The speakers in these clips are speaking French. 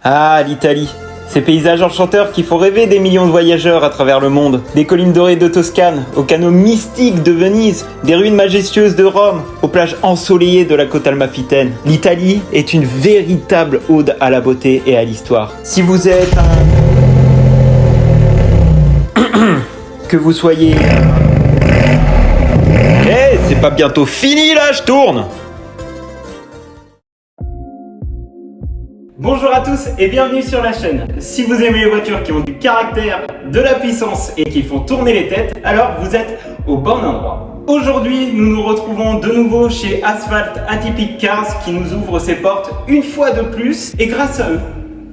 Ah, l'Italie. Ces paysages enchanteurs qui font rêver des millions de voyageurs à travers le monde. Des collines dorées de Toscane, aux canaux mystiques de Venise, des ruines majestueuses de Rome, aux plages ensoleillées de la côte almafitaine. L'Italie est une véritable ode à la beauté et à l'histoire. Si vous êtes que vous soyez... Eh, c'est pas bientôt fini là, je tourne! Bonjour à tous et bienvenue sur la chaîne. Si vous aimez les voitures qui ont du caractère, de la puissance et qui font tourner les têtes, alors vous êtes au bon endroit. Aujourd'hui, nous nous retrouvons de nouveau chez Asphalt Atypic Cars qui nous ouvre ses portes une fois de plus. Et grâce à eux,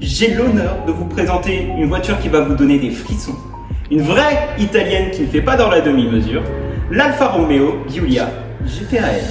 j'ai l'honneur de vous présenter une voiture qui va vous donner des frissons. Une vraie italienne qui ne fait pas dans la demi-mesure, l'Alfa Romeo Giulia GT-AL.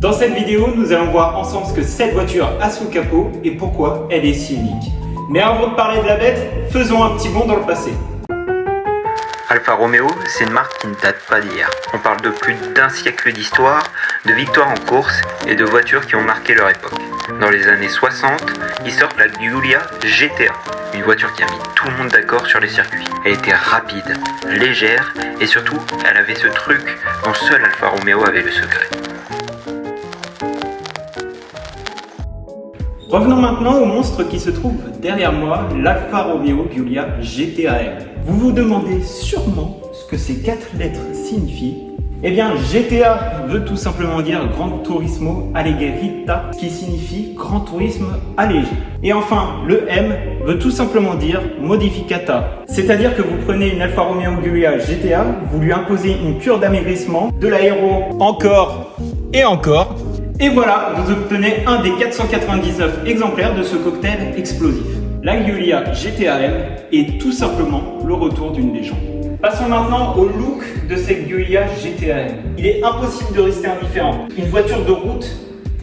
Dans cette vidéo, nous allons voir ensemble ce que cette voiture a sous le capot et pourquoi elle est si unique. Mais avant de parler de la bête, faisons un petit bond dans le passé. Alfa Romeo, c'est une marque qui ne date pas d'hier. On parle de plus d'un siècle d'histoire, de victoires en course et de voitures qui ont marqué leur époque. Dans les années 60, ils sortent la Giulia GT-A, une voiture qui a mis tout le monde d'accord sur les circuits. Elle était rapide, légère et surtout, elle avait ce truc dont seul Alfa Romeo avait le secret. Revenons maintenant au monstre qui se trouve derrière moi, l'Alfa Romeo Giulia GT-AL. Vous vous demandez sûrement ce que ces 4 lettres signifient. Eh bien, GTA veut tout simplement dire Gran Turismo Alleggerita, qui signifie Grand Tourisme allégé. Et enfin, le M veut tout simplement dire Modificata, c'est-à-dire que vous prenez une Alfa Romeo Giulia GT-A, vous lui imposez une cure d'amaigrissement, de l'aéro encore et encore, et voilà, vous obtenez un des 499 exemplaires de ce cocktail explosif. La Giulia GT-AL est tout simplement le retour d'une légende. Passons maintenant au look de cette Giulia GT-AL. Il est impossible de rester indifférent. Une voiture de route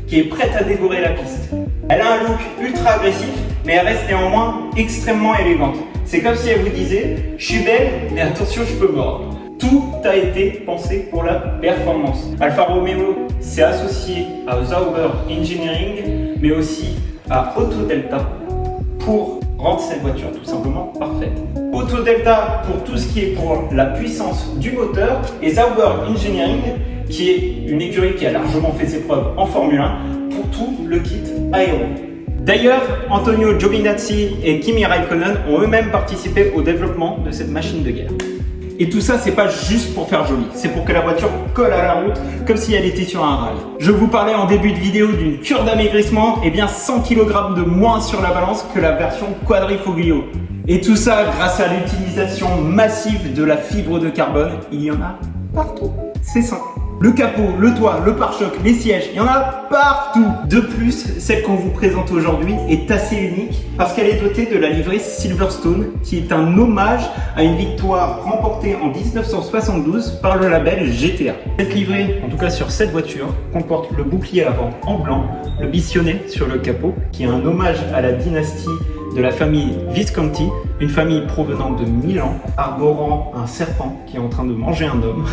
qui est prête à dévorer la piste. Elle a un look ultra agressif, mais elle reste néanmoins extrêmement élégante. C'est comme si elle vous disait « Je suis belle, mais attention, je peux mordre ». Tout a été pensé pour la performance. Alfa Romeo s'est associé à Sauber Engineering, mais aussi à Autodelta pour rendre cette voiture tout simplement parfaite. Autodelta pour tout ce qui est pour la puissance du moteur et Sauber Engineering qui est une écurie qui a largement fait ses preuves en Formule 1 pour tout le kit aéro. D'ailleurs, Antonio Giovinazzi et Kimi Raikkonen ont eux-mêmes participé au développement de cette machine de guerre. Et tout ça, c'est pas juste pour faire joli, c'est pour que la voiture colle à la route comme si elle était sur un rail. Je vous parlais en début de vidéo d'une cure d'amaigrissement, et bien 100 kg de moins sur la balance que la version Quadrifoglio. Et tout ça grâce à l'utilisation massive de la fibre de carbone, il y en a partout. C'est simple. Le capot, le toit, le pare-choc, les sièges, il y en a partout. De plus, celle qu'on vous présente aujourd'hui est assez unique parce qu'elle est dotée de la livrée Silverstone qui est un hommage à une victoire remportée en 1972 par le label GTA. Cette livrée, en tout cas sur cette voiture, comporte le bouclier avant en blanc, le bisionnet sur le capot qui est un hommage à la dynastie de la famille Visconti, une famille provenant de Milan, arborant un serpent qui est en train de manger un homme.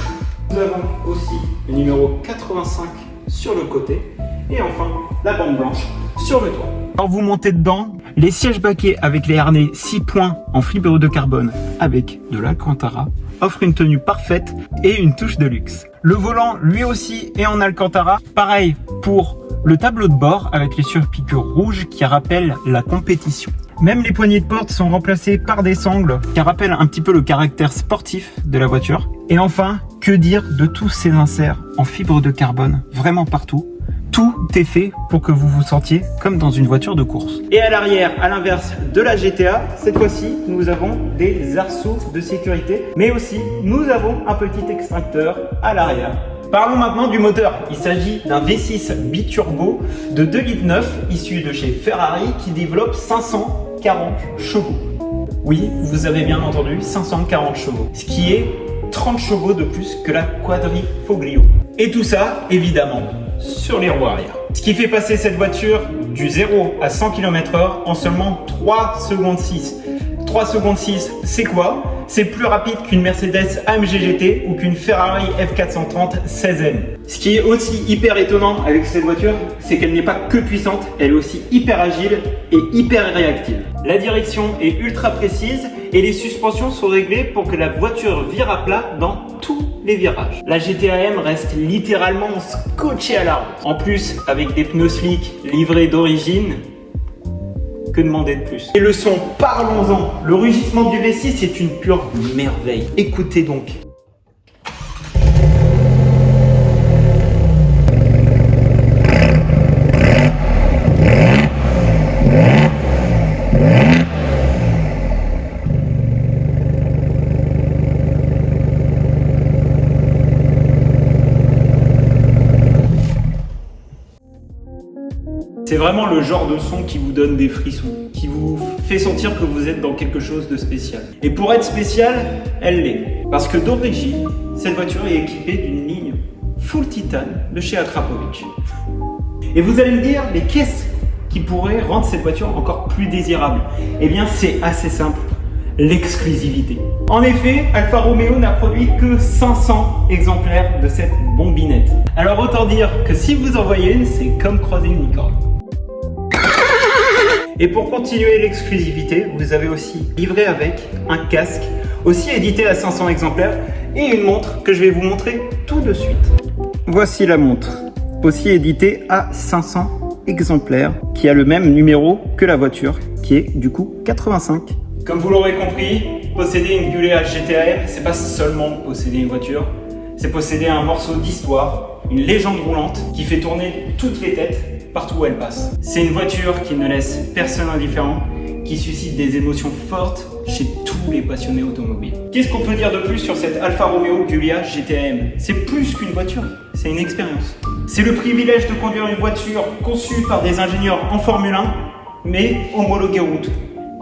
Nous avons aussi le numéro 85 sur le côté et enfin la bande blanche sur le toit. Quand vous montez dedans, les sièges baquets avec les harnais 6 points en fibre de carbone avec de l'Alcantara offrent une tenue parfaite et une touche de luxe. Le volant lui aussi est en Alcantara, pareil pour le tableau de bord avec les surpiqûres rouges qui rappellent la compétition. Même les poignées de porte sont remplacées par des sangles qui rappellent un petit peu le caractère sportif de la voiture. Et enfin, que dire de tous ces inserts en fibre de carbone vraiment partout. Tout est fait pour que vous vous sentiez comme dans une voiture de course. Et à l'arrière, à l'inverse de la GTA, cette fois-ci, nous avons des arceaux de sécurité, mais aussi nous avons un petit extincteur à l'arrière Parlons maintenant du moteur. Il s'agit d'un V6 biturbo de 2,9 litres issu de chez Ferrari qui développe 540 chevaux. Oui, vous avez bien entendu, 540 chevaux, ce qui est 30 chevaux de plus que la Quadrifoglio. Et tout ça, évidemment, sur les roues arrière. Ce qui fait passer cette voiture du 0 à 100 km/h en seulement 3 secondes 6. 3 secondes 6, c'est quoi? C'est plus rapide qu'une Mercedes AMG GT ou qu'une Ferrari F430 16M. Ce qui est aussi hyper étonnant avec cette voiture, c'est qu'elle n'est pas que puissante, elle est aussi hyper agile et hyper réactive. La direction est ultra précise et les suspensions sont réglées pour que la voiture vire à plat dans tous les virages. La GT-AM reste littéralement scotchée à la route. En plus, avec des pneus slick livrés d'origine, que demander de plus? Et le son, parlons-en. Le rugissement du V6 est une pure merveille. Écoutez donc. C'est vraiment le genre de son qui vous donne des frissons, qui vous fait sentir que vous êtes dans quelque chose de spécial. Et pour être spéciale, elle l'est. Parce que d'origine, cette voiture est équipée d'une ligne full titane de chez Akrapovic. Et vous allez me dire, mais qu'est-ce qui pourrait rendre cette voiture encore plus désirable? Eh bien, c'est assez simple. L'exclusivité. En effet, Alfa Romeo n'a produit que 500 exemplaires de cette bombinette. Alors autant dire que si vous en voyez une, c'est comme croiser une licorne. Et pour continuer l'exclusivité, vous avez aussi livré avec un casque, aussi édité à 500 exemplaires, et une montre que je vais vous montrer tout de suite. Voici la montre, aussi éditée à 500 exemplaires, qui a le même numéro que la voiture, qui est du coup 85. Comme vous l'aurez compris, posséder une Giulia GT-AM, c'est pas seulement posséder une voiture, c'est posséder un morceau d'histoire, une légende roulante qui fait tourner toutes les têtes partout où elle passe. C'est une voiture qui ne laisse personne indifférent, qui suscite des émotions fortes chez tous les passionnés automobiles. Qu'est-ce qu'on peut dire de plus sur cette Alfa Romeo Giulia GT-AM? C'est plus qu'une voiture, c'est une expérience. C'est le privilège de conduire une voiture conçue par des ingénieurs en Formule 1, mais homologuée route.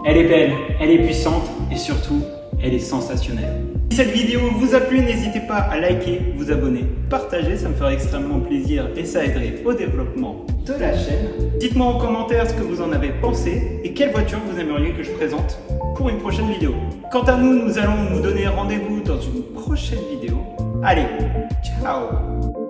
Elle est belle, elle est puissante et surtout, elle est sensationnelle. Si cette vidéo vous a plu, n'hésitez pas à liker, vous abonner, partager, ça me ferait extrêmement plaisir et ça aiderait au développement de la chaîne. Dites-moi en commentaire ce que vous en avez pensé et quelle voiture vous aimeriez que je présente pour une prochaine vidéo. Quant à nous, nous allons nous donner rendez-vous dans une prochaine vidéo. Allez, ciao!